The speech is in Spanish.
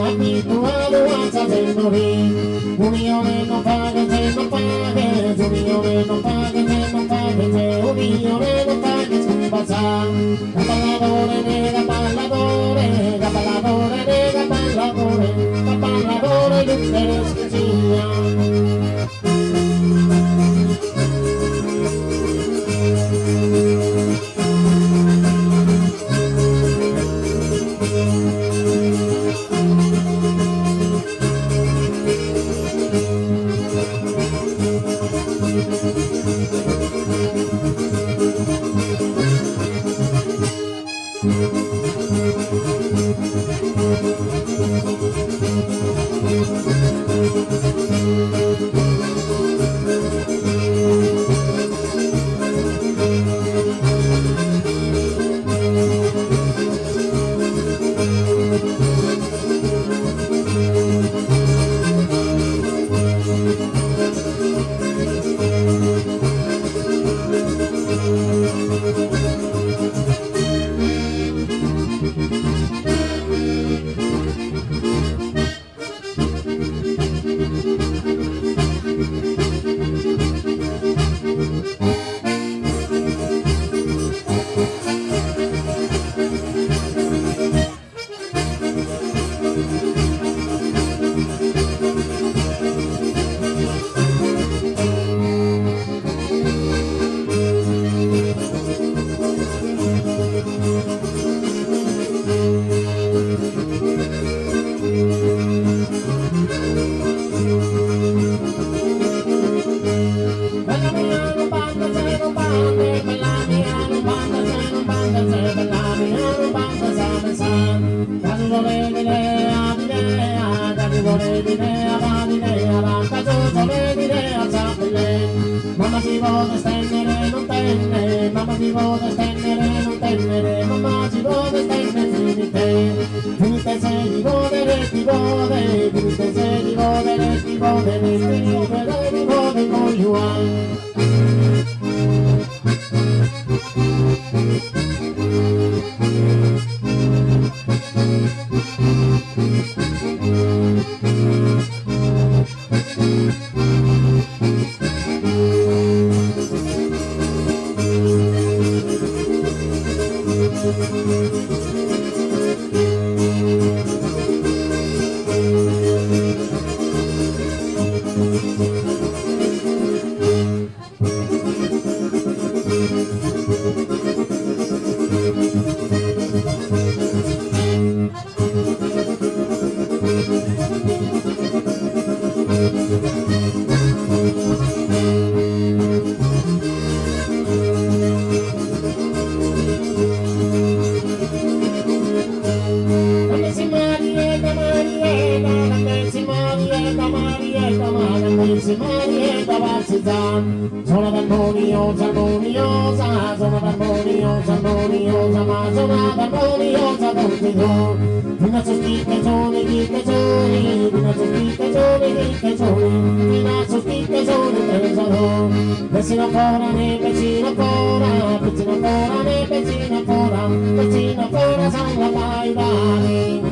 abituado a saber morir. Un millón no pagues, no pagues, un millón no pagues, no pagues, un millón no pagues, un pasar. Gapaladores, gapaladores, gapaladores, gapaladores, gapaladores, de ustedes que chillan. Mamma si vuole stendere, non tenne, mamma si vuole stendere, non tennere, mamma si vuole stendere, finite se di volere, ti vuole, finite se di volere, ti vuole, finite di vuole con Juan. Sono armoniosa, armoniosa, sono armoniosa, armoniosa, ma sono armoniosa con te io. Fino a sospiccagione, piccagione, fino a sospiccagione, piccagione, fino a sospiccagione, tesoro. Vicino ancora, ne vicino ancora, vicino ancora, ne vicino ancora, vicino ancora, sono la bailare.